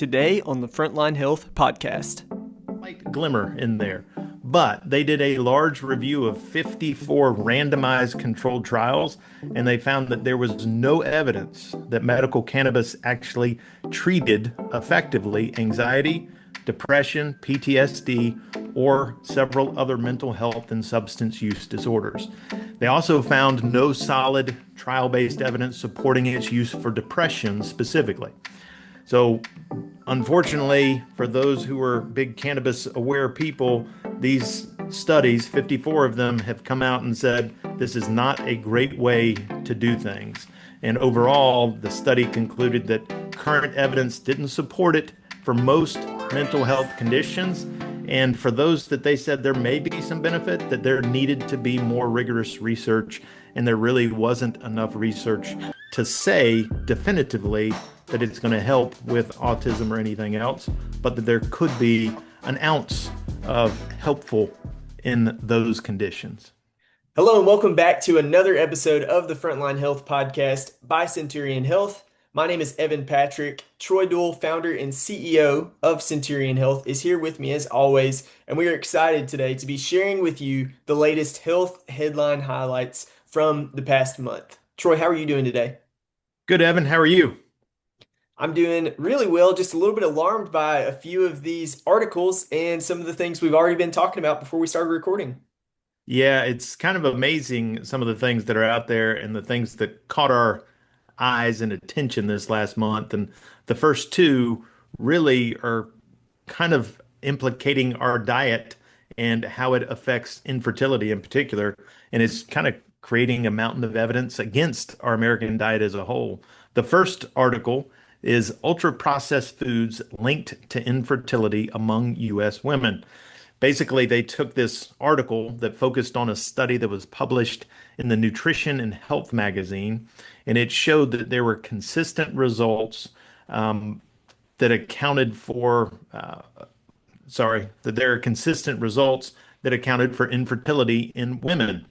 Today on the Frontline Health podcast. Light glimmer in there. But they did a large review of 54 randomized controlled trials, and they found that there was no evidence that medical cannabis actually treated effectively anxiety, depression, PTSD, or several other mental health and substance use disorders. They also found no solid trial-based evidence supporting its use for depression specifically. So, unfortunately, for those who are big cannabis aware people, these studies, 54 of them, have come out and said this is not a great way to do things. And overall, the study concluded that current evidence didn't support it for most mental health conditions. And for those that they said there may be some benefit, that there needed to be more rigorous research, and there really wasn't enough research to say definitively that it's going to help with autism or anything else, but that there could be an ounce of helpful in those conditions. Hello and welcome back to another episode of the Frontline Health podcast by Centurion Health. My name is Evan Patrick. Troy Duell, founder and CEO of Centurion Health, is here with me as always, and we are excited today to be sharing with you the latest health headline highlights from the past month. Troy, how are you doing today? Good, Evan. How are you? I'm doing really well, just a little bit alarmed by a few of these articles and some of the things we've already been talking about before we started recording. Yeah, it's kind of amazing some of the things that are out there and the things that caught our eyes and attention this last month. And the first two really are kind of implicating our diet and how it affects infertility in particular. And it's kind of creating a mountain of evidence against our American diet as a whole. The first article is ultra processed foods linked to infertility among U.S. women. Basically, they took this article that focused on a study that was published in the Nutrition and Health magazine, and it showed that there were consistent results that accounted for, that there are consistent results that accounted for infertility in women.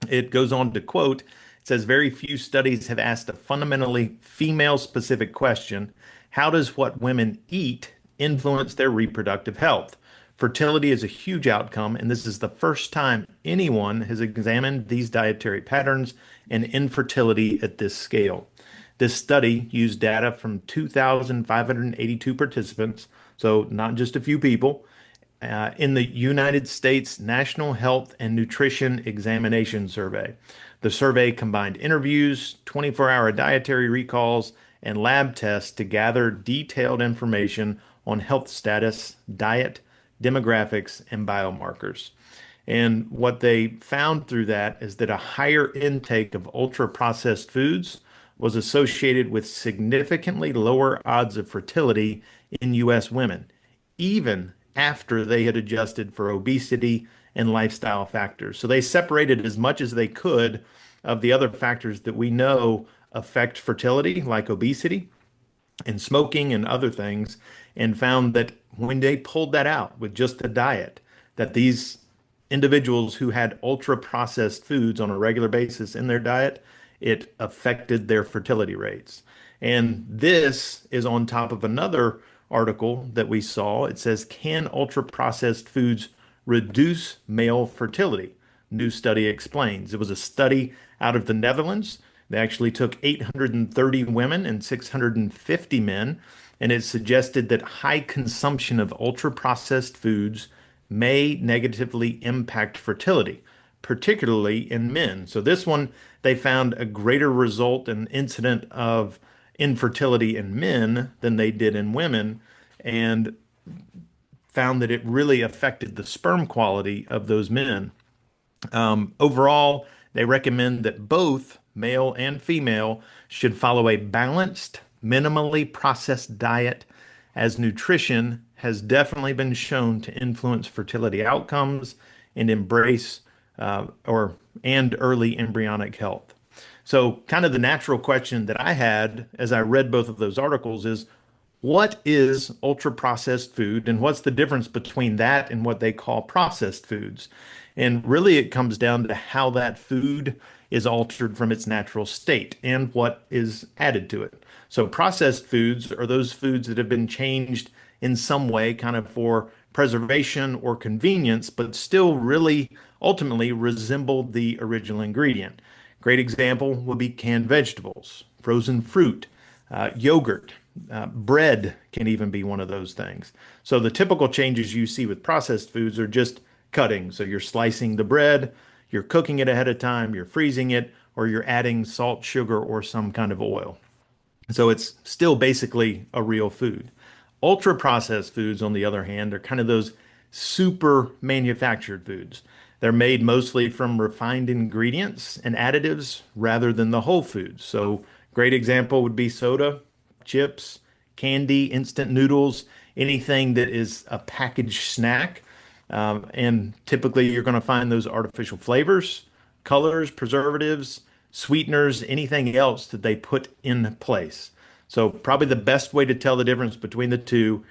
It goes on to quote, it says, very few studies have asked a fundamentally female-specific question: how does what women eat influence their reproductive health? Fertility is a huge outcome, and this is the first time anyone has examined these dietary patterns and infertility at this scale. This study used data from 2,582 participants, so not just a few people, in the United States National Health and Nutrition Examination Survey. The survey combined interviews, 24-hour dietary recalls, and lab tests to gather detailed information on health status, diet, demographics, and biomarkers. And what they found through that is that a higher intake of ultra-processed foods was associated with significantly lower odds of fertility in U.S. women, even after they had adjusted for obesity and lifestyle factors. So they separated as much as they could of the other factors that we know affect fertility, like obesity and smoking and other things, and found that when they pulled that out with just the diet, that these individuals who had ultra processed foods on a regular basis in their diet, it affected their fertility rates. And this is on top of another article that we saw. It says, can ultra processed foods reduce male fertility? New study explains. It was a study out of the Netherlands. They actually took 830 women and 650 men, and it suggested that high consumption of ultra processed foods may negatively impact fertility, particularly in men. So this one, they found a greater result and incident of infertility in men than they did in women, and found that it really affected the sperm quality of those men. Overall, they recommend that both male and female should follow a balanced, minimally processed diet, as nutrition has definitely been shown to influence fertility outcomes and embrace and early embryonic health. So, kind of the natural question that I had as I read both of those articles is, what is ultra processed food, and what's the difference between that and what they call processed foods? And really, it comes down to how that food is altered from its natural state and what is added to it. So processed foods are those foods that have been changed in some way, kind of for preservation or convenience, but still really ultimately resemble the original ingredient. Great example would be canned vegetables, frozen fruit, yogurt, bread can even be one of those things. So the typical changes you see with processed foods are just cutting. So you're slicing the bread, you're cooking it ahead of time, you're freezing it, or you're adding salt, sugar, or some kind of oil. So it's still basically a real food. Ultra processed foods, on the other hand, are kind of those super manufactured foods. They're made mostly from refined ingredients and additives rather than the whole foods. So, great example would be soda, chips, candy, instant noodles, anything that is a packaged snack. And typically, you're going to find those artificial flavors, colors, preservatives, sweeteners, anything else that they put in place. So, probably the best way to tell the difference between the two: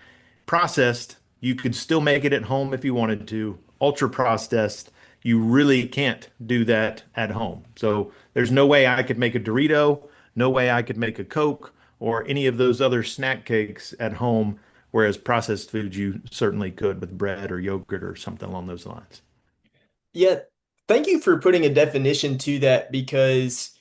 processed, you could still make it at home if you wanted to. Ultra processed, you really can't do that at home. So, there's no way I could make a Dorito, no way I could make a Coke or any of those other snack cakes at home. Whereas processed foods, you certainly could with bread or yogurt or something along those lines. Yeah, thank you for putting a definition to that because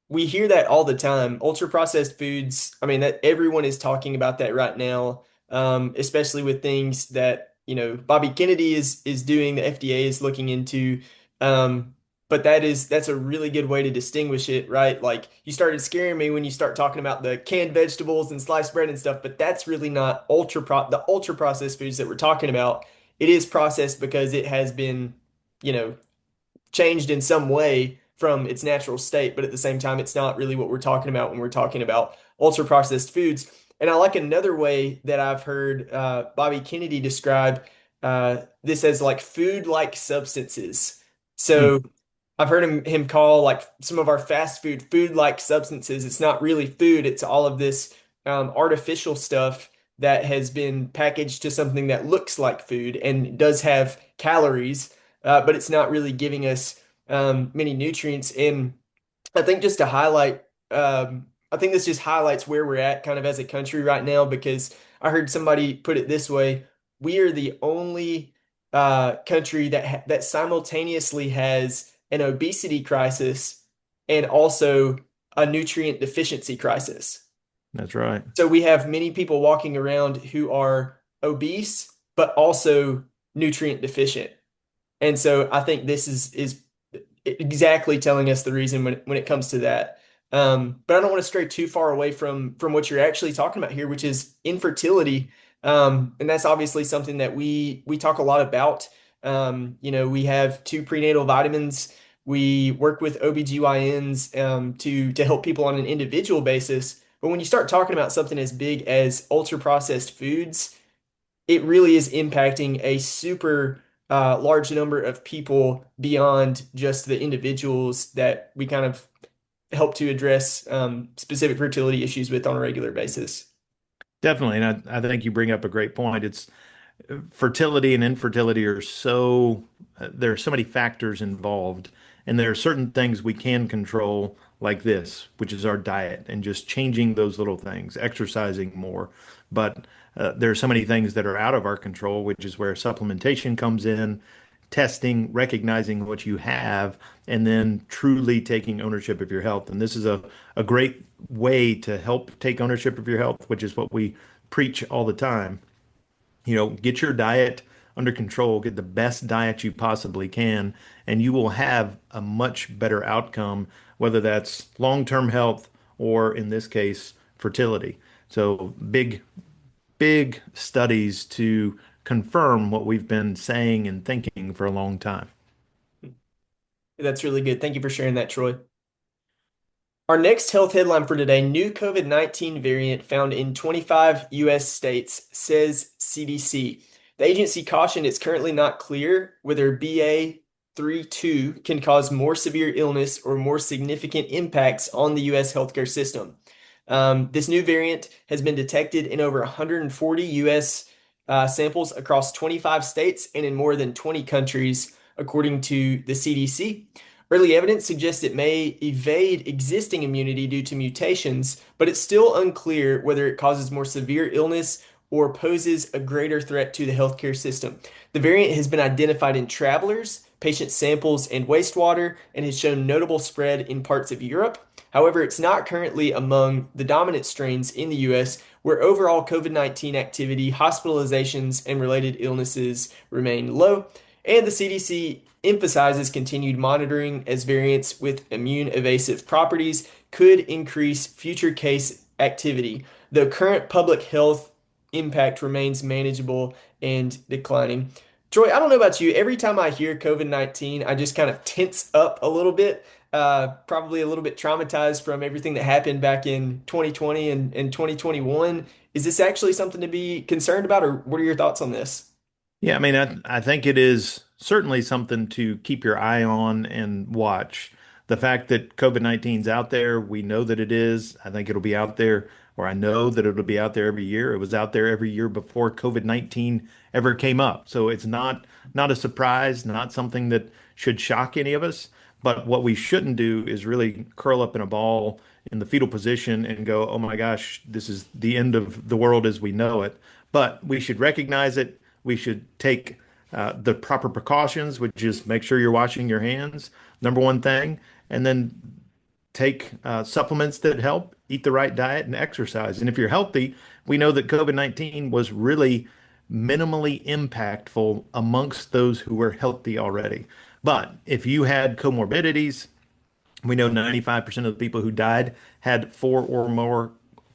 we hear that all the time. Ultra processed foods, I mean, that everyone is talking about that right now, especially with things that, Bobby Kennedy is doing, the FDA is looking into. But that's a really good way to distinguish it, right? Like you started scaring me when you start talking about the canned vegetables and sliced bread and stuff, but that's really not the ultra processed foods that we're talking about. It is processed because it has been, you know, changed in some way from its natural state, but at the same time, it's not really what we're talking about when we're talking about ultra processed foods. And I like another way that I've heard Bobby Kennedy describe this as like food-like substances. Hmm, So I've heard him call like some of our fast food-like substances. It's not really food, it's all of this artificial stuff that has been packaged to something that looks like food and does have calories, but it's not really giving us many nutrients. And I think just to highlight, I think this just highlights where we're at kind of as a country right now because I heard somebody put it this way: we are the only country that simultaneously has an obesity crisis and also a nutrient deficiency crisis. that's right. So we have many people walking around who are obese but also nutrient deficient. And so I think this is exactly telling us the reason when it comes to that. But I don't want to stray too far away from what you're actually talking about here, which is infertility. And that's obviously something that we talk a lot about. We have two prenatal vitamins. We work with OBGYNs to help people on an individual basis. But when you start talking about something as big as ultra processed foods, it really is impacting a super large number of people beyond just the individuals that we kind of help to address specific fertility issues with on a regular basis. Definitely. And I think you bring up a great point. It's fertility and infertility are there are so many factors involved, and there are certain things we can control, like this, which is our diet and just changing those little things, exercising more. But there are so many things that are out of our control, which is where supplementation comes in, testing, recognizing what you have, and then truly taking ownership of your health. And this is a great way to help take ownership of your health, which is what we preach all the time. Get your diet under control, get the best diet you possibly can, and you will have a much better outcome, whether that's long-term health or in this case, fertility. So big studies to confirm what we've been saying and thinking for a long time. That's really good. Thank you for sharing that, Troy. Our next health headline for today: new COVID-19 variant found in 25 US states, says CDC. The agency cautioned it's currently not clear whether BA.3.2 can cause more severe illness or more significant impacts on the US healthcare system. This new variant has been detected in over 140 US samples across 25 states and in more than 20 countries, according to the CDC. Early evidence suggests it may evade existing immunity due to mutations, but it's still unclear whether it causes more severe illness or poses a greater threat to the healthcare system. The variant has been identified in travelers, patient samples, and wastewater, and has shown notable spread in parts of Europe. However, it's not currently among the dominant strains in the US, where overall COVID-19 activity, hospitalizations, and related illnesses remain low. And the CDC emphasizes continued monitoring as variants with immune evasive properties could increase future case activity. The current public health impact remains manageable and declining. Troy, I don't know about you. Every time I hear COVID-19, I just kind of tense up a little bit, probably a little bit traumatized from everything that happened back in 2020 and 2021. Is this actually something to be concerned about, or what are your thoughts on this? Yeah, I mean, I think it is certainly something to keep your eye on and watch. The fact that COVID-19 is out there, we know that it is. I think it'll be out there, or I know that it'll be out there every year. It was out there every year before COVID-19 ever came up. So it's not a surprise, not something that should shock any of us. But what we shouldn't do is really curl up in a ball in the fetal position and go, "Oh my gosh, this is the end of the world as we know it." But we should recognize it. We should take the proper precautions, which is make sure you're washing your hands, number one thing, and then take supplements that help, eat the right diet, and exercise. And if you're healthy, we know that COVID-19 was really minimally impactful amongst those who were healthy already. But if you had comorbidities, we know 95% of the people who died had four or more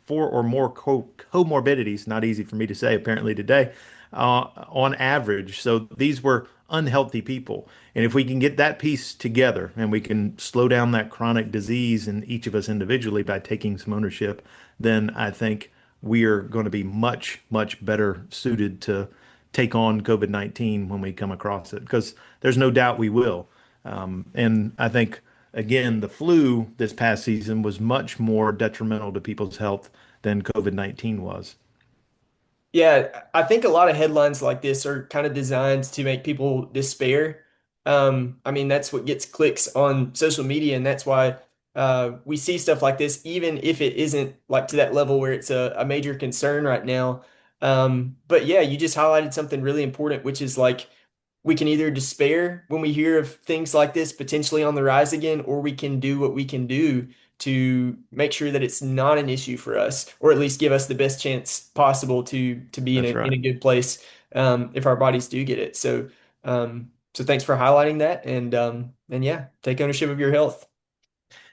comorbidities. Not easy for me to say, apparently today, on average. So these were unhealthy people. And if we can get that piece together and we can slow down that chronic disease in each of us individually by taking some ownership, then I think we are going to be much, much better suited to take on COVID-19 when we come across it, because there's no doubt we will. And I think, again, the flu this past season was much more detrimental to people's health than COVID-19 was. Yeah, I think a lot of headlines like this are kind of designed to make people despair. I mean, that's what gets clicks on social media, and that's why we see stuff like this, even if it isn't like to that level where it's a major concern right now. But yeah, you just highlighted something really important, which is like we can either despair when we hear of things like this potentially on the rise again, or we can do what we can do to make sure that it's not an issue for us, or at least give us the best chance possible to be in That's a right. good place if our bodies do get it. So thanks for highlighting that, and yeah, take ownership of your health.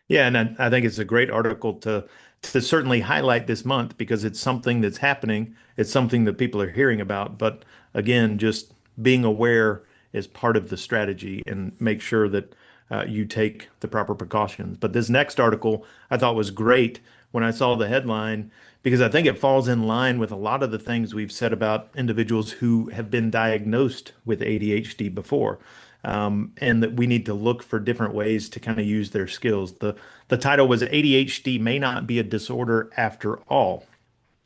Yeah, and I think it's a great article to certainly highlight this month because it's something that's happening. It's something that people are hearing about. But again, just being aware is part of the strategy and make sure that you take the proper precautions. But this next article I thought was great when I saw the headline because I think it falls in line with a lot of the things we've said about individuals who have been diagnosed with ADHD before. And that we need to look for different ways to kind of use their skills. The title was ADHD May Not Be a Disorder After All.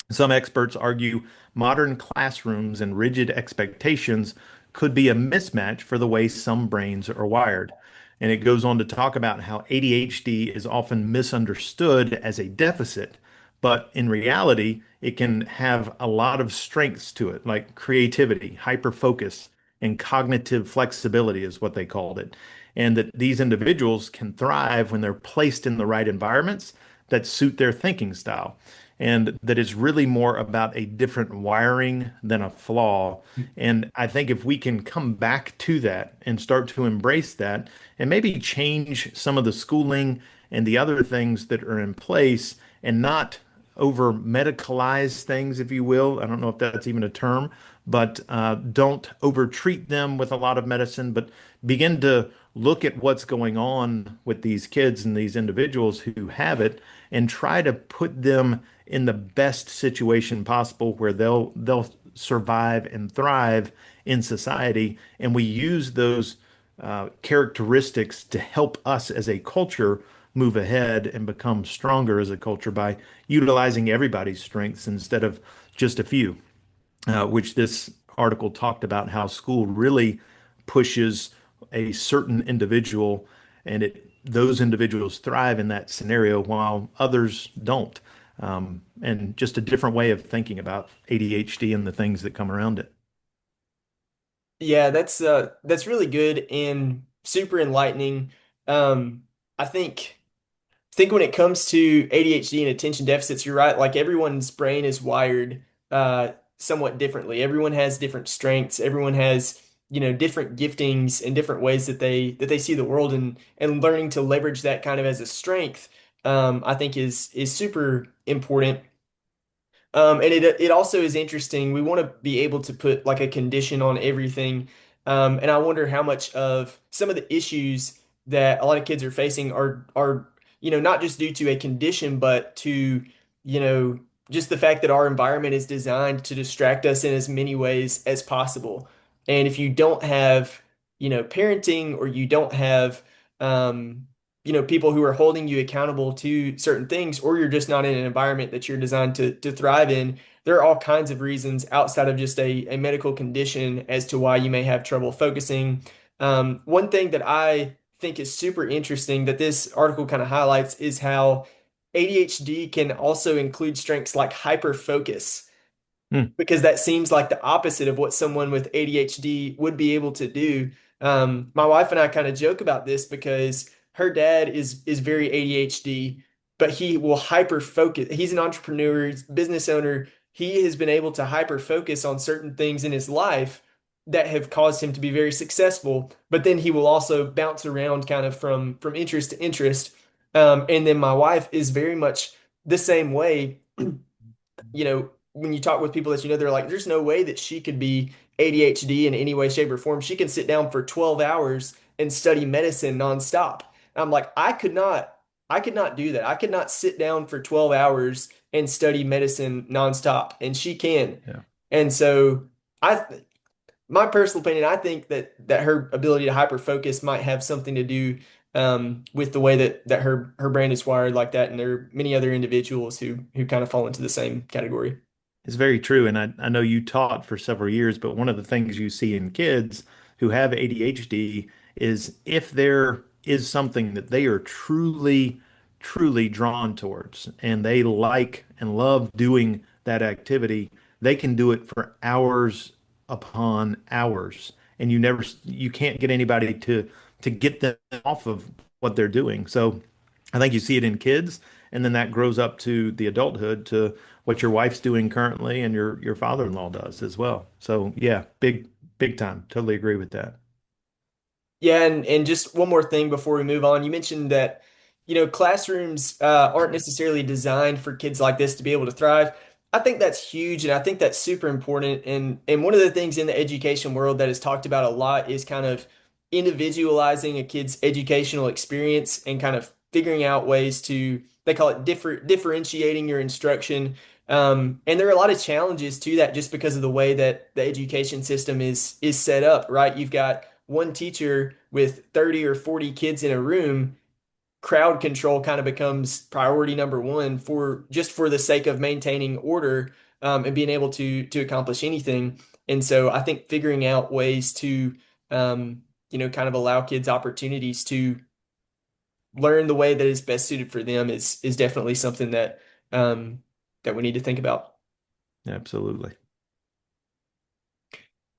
Some experts argue modern classrooms and rigid expectations could be a mismatch for the way some brains are wired. And it goes on to talk about how ADHD is often misunderstood as a deficit, but in reality, it can have a lot of strengths to it, like creativity, hyperfocus, and cognitive flexibility is what they called it. And that these individuals can thrive when they're placed in the right environments that suit their thinking style, and that it's really more about a different wiring than a flaw. And I think if we can come back to that and start to embrace that and maybe change some of the schooling and the other things that are in place and not over medicalize things, if you will. I don't know if that's even a term, but don't over treat them with a lot of medicine, but begin to look at what's going on with these kids and these individuals who have it and try to put them in the best situation possible where they'll survive and thrive in society. And we use those characteristics to help us as a culture move ahead and become stronger as a culture by utilizing everybody's strengths instead of just a few, which this article talked about how school really pushes a certain individual and those individuals thrive in that scenario while others don't. And just a different way of thinking about ADHD and the things that come around it. Yeah, that's really good and super enlightening. I think when it comes to ADHD and attention deficits, you're right. Like everyone's brain is wired somewhat differently. Everyone has different strengths. Everyone has, different giftings and different ways that they see the world, and learning to leverage that kind of as a strength, I think is super important. And it also is interesting. We want to be able to put like a condition on everything. And I wonder how much of some of the issues that a lot of kids are facing are not just due to a condition, but to, you know, just the fact that our environment is designed to distract us in as many ways as possible. And if you don't have, parenting, or you don't have people who are holding you accountable to certain things, or you're just not in an environment that you're designed to thrive in, there are all kinds of reasons outside of just a medical condition as to why you may have trouble focusing. One thing that I think is super interesting that this article kind of highlights is how ADHD can also include strengths like hyperfocus, Hmm. because that seems like the opposite of what someone with ADHD would be able to do. My wife and I kind of joke about this because her dad is very ADHD, but he will hyper focus. He's an entrepreneur, he's a business owner. He has been able to hyper focus on certain things in his life that have caused him to be very successful. But then he will also bounce around kind of from interest to interest. And then my wife is very much the same way. When you talk with people that they're like, there's no way that she could be ADHD in any way, shape, or form. She can sit down for 12 hours and study medicine nonstop. And I'm like, I could not do that. I could not sit down for 12 hours and study medicine nonstop, and she can. Yeah. And so I my personal opinion, I think that her ability to hyper focus might have something to do with the way that her brain is wired like that, and there are many other individuals who kind of fall into the same category. It's very true. And I know you taught for several years, but one of the things you see in kids who have ADHD is if there is something that they are truly, truly drawn towards and they like and love doing that activity, they can do it for hours upon hours. And you can't get anybody to get them off of what they're doing. So I think you see it in kids, and then that grows up to the adulthood to what your wife's doing currently and your father-in-law does as well. So yeah, big time. Totally agree with that. Yeah, and just one more thing before we move on. You mentioned that, classrooms aren't necessarily designed for kids like this to be able to thrive. I think that's huge, and I think that's super important. And one of the things in the education world that is talked about a lot is kind of individualizing a kid's educational experience and kind of figuring out ways to, they call it differentiating your instruction. And there are a lot of challenges to that just because of the way that the education system is set up, right? You've got one teacher with 30 or 40 kids in a room. Crowd control kind of becomes priority number one for the sake of maintaining order, and being able to accomplish anything. And so I think figuring out ways to kind of allow kids opportunities to learn the way that is best suited for them is definitely something um, that we need to think about. Absolutely.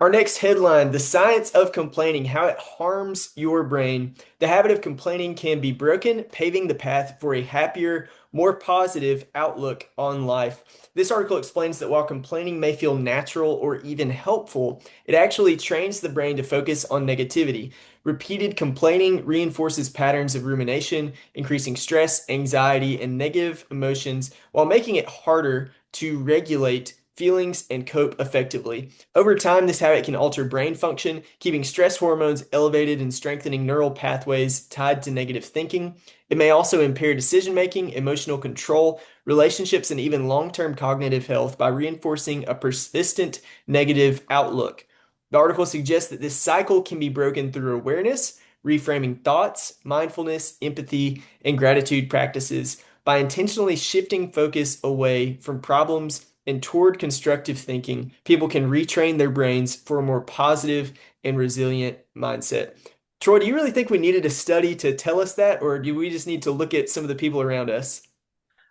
Our next headline: The Science of Complaining, How It Harms Your Brain. The habit of complaining can be broken, paving the path for a happier, more positive outlook on life. This article explains that while complaining may feel natural or even helpful, it actually trains the brain to focus on negativity. Repeated complaining reinforces patterns of rumination, increasing stress, anxiety, and negative emotions, while making it harder to regulate feelings and cope effectively. Over time, this habit can alter brain function, keeping stress hormones elevated and strengthening neural pathways tied to negative thinking. It may also impair decision making, emotional control, relationships, and even long-term cognitive health by reinforcing a persistent negative outlook. The article suggests that this cycle can be broken through awareness, reframing thoughts, mindfulness, empathy, and gratitude practices. By intentionally shifting focus away from problems and toward constructive thinking, people can retrain their brains for a more positive and resilient mindset. Troy, do you really think we needed a study to tell us that, or do we just need to look at some of the people around us?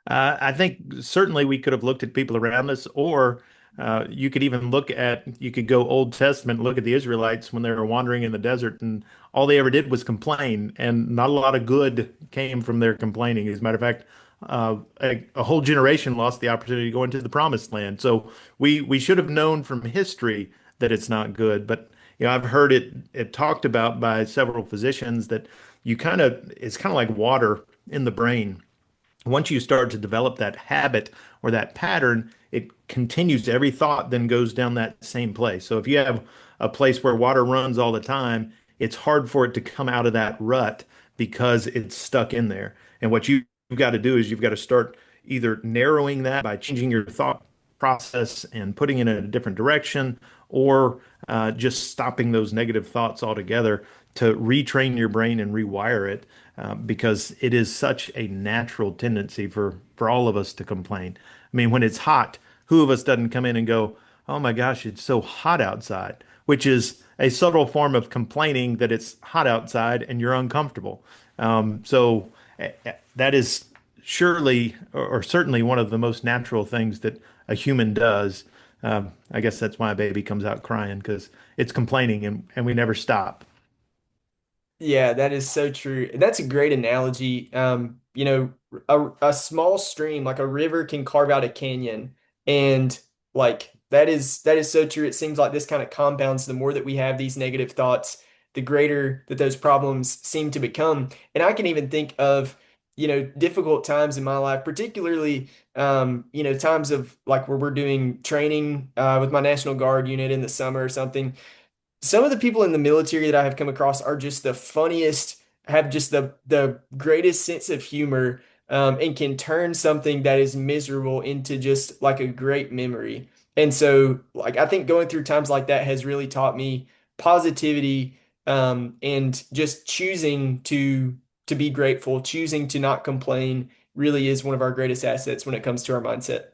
I think certainly we could have looked at people around us, or you could even you could go Old Testament, look at the Israelites when they were wandering in the desert, and all they ever did was complain, and not a lot of good came from their complaining. As a matter of fact, a whole generation lost the opportunity to go into the promised land. So we should have known from history that it's not good. But I've heard it talked about by several physicians that it's kind of like water in the brain. Once you start to develop that habit or that pattern, it continues. Every thought then goes down that same place. So if you have a place where water runs all the time, it's hard for it to come out of that rut because it's stuck in there. And what you've got to do is you've got to start either narrowing that by changing your thought process and putting it in a different direction, or just stopping those negative thoughts altogether to retrain your brain and rewire it, because it is such a natural tendency for all of us to complain. I mean, when it's hot, who of us doesn't come in and go, "Oh my gosh, it's so hot outside," which is a subtle form of complaining that it's hot outside and you're uncomfortable. That is surely or certainly one of the most natural things that a human does. I guess that's why a baby comes out crying because it's complaining and we never stop. Yeah, that is so true. And that's a great analogy. A small stream, like a river, can carve out a canyon. And like that is so true. It seems like this kind of compounds the more that we have these negative thoughts, the greater that those problems seem to become. And I can even think of, difficult times in my life, particularly times of like where we're doing training with my National Guard unit in the summer or something. Some of the people in the military that I have come across are just the funniest, have just the greatest sense of humor, and can turn something that is miserable into just like a great memory. And so, like, I think going through times like that has really taught me positivity, and just choosing to be grateful, choosing to not complain really is one of our greatest assets when it comes to our mindset.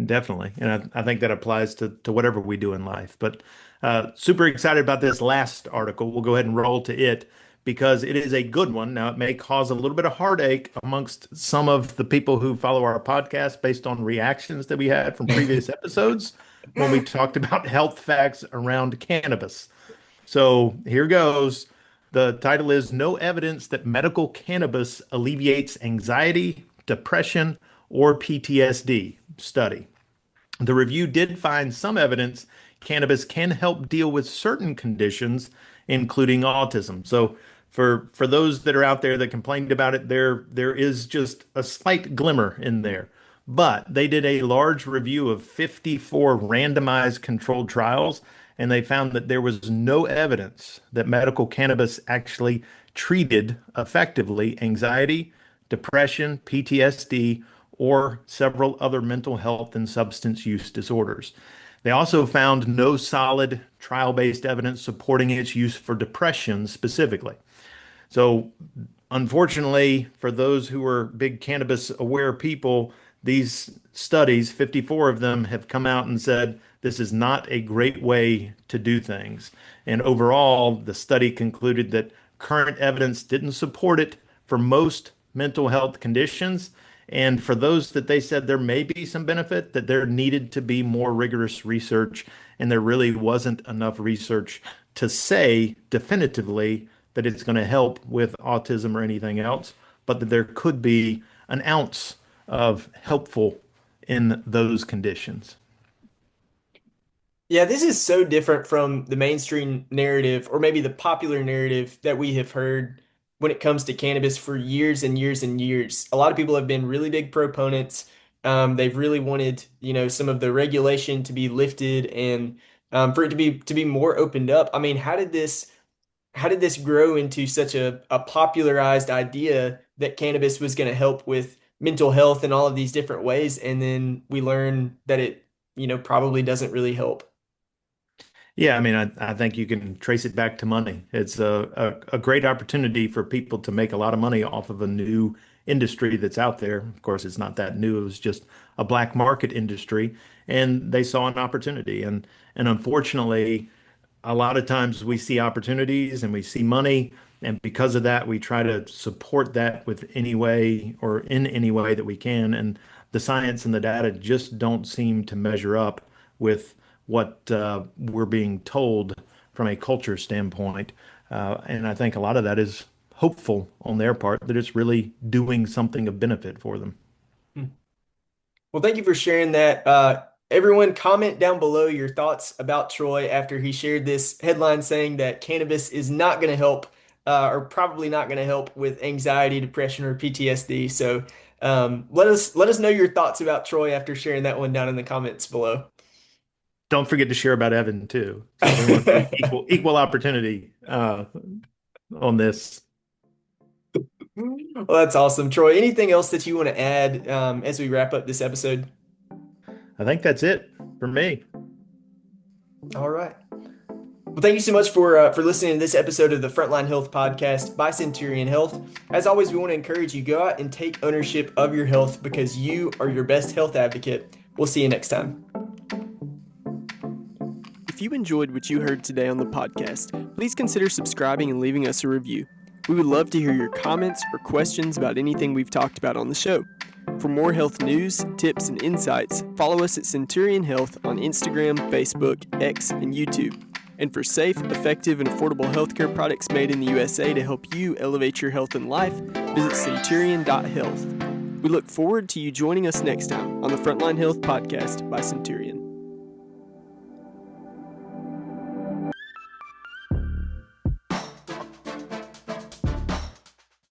Definitely. And I think that applies to whatever we do in life. But super excited about this last article. We'll go ahead and roll to it because it is a good one. Now, it may cause a little bit of heartache amongst some of the people who follow our podcast based on reactions that we had from previous episodes when we talked about health facts around cannabis. So here goes. The title is No Evidence That Medical Cannabis Alleviates Anxiety, Depression, or PTSD Study. The review did find some evidence cannabis can help deal with certain conditions, including autism. So for those that are out there that complained about it, there is just a slight glimmer in there. But they did a large review of 54 randomized controlled trials, and they found that there was no evidence that medical cannabis actually treated effectively anxiety, depression, PTSD, or several other mental health and substance use disorders. They also found no solid trial-based evidence supporting its use for depression specifically. So, unfortunately, for those who are big cannabis aware people, these studies, 54 of them, have come out and said this is not a great way to do things. And overall, the study concluded that current evidence didn't support it for most mental health conditions. And for those that they said there may be some benefit, that there needed to be more rigorous research. And there really wasn't enough research to say definitively that it's going to help with autism or anything else, but that there could be an ounce of helpful in those conditions. Yeah, this is so different from the mainstream narrative or maybe the popular narrative that we have heard when it comes to cannabis for years and years and years. A lot of people have been really big proponents. They've really wanted, some of the regulation to be lifted and for it to be more opened up. I mean, how did this grow into such a popularized idea that cannabis was going to help with mental health in all of these different ways, and then we learn that it, probably doesn't really help. Yeah, I mean, I think you can trace it back to money. It's a great opportunity for people to make a lot of money off of a new industry that's out there. Of course, it's not that new. It was just a black market industry, and they saw an opportunity. And unfortunately, a lot of times we see opportunities and we see money, and because of that, we try to support that with any way or in any way that we can. And the science and the data just don't seem to measure up with what we're being told from a culture standpoint. And I think a lot of that is hopeful on their part that it's really doing something of benefit for them. Well, thank you for sharing that. Everyone, comment down below your thoughts about Troy after he shared this headline saying that cannabis is not going to help, or probably not going to help with anxiety, depression, or PTSD. So, let us know your thoughts about Troy after sharing that one down in the comments below. Don't forget to share about Evan too. So we want equal opportunity on this. Well, that's awesome, Troy. Anything else that you want to add as we wrap up this episode? I think that's it for me. All right. Well, thank you so much for listening to this episode of the Frontline Health Podcast by Centurion Health. As always, we want to encourage you go out and take ownership of your health because you are your best health advocate. We'll see you next time. If you enjoyed what you heard today on the podcast, please consider subscribing and leaving us a review. We would love to hear your comments or questions about anything we've talked about on the show. For more health news, tips, and insights, follow us at Centurion Health on Instagram, Facebook, X, and YouTube. And for safe, effective, and affordable healthcare products made in the USA to help you elevate your health and life, visit centurion.health. We look forward to you joining us next time on the Frontline Health Podcast by Centurion.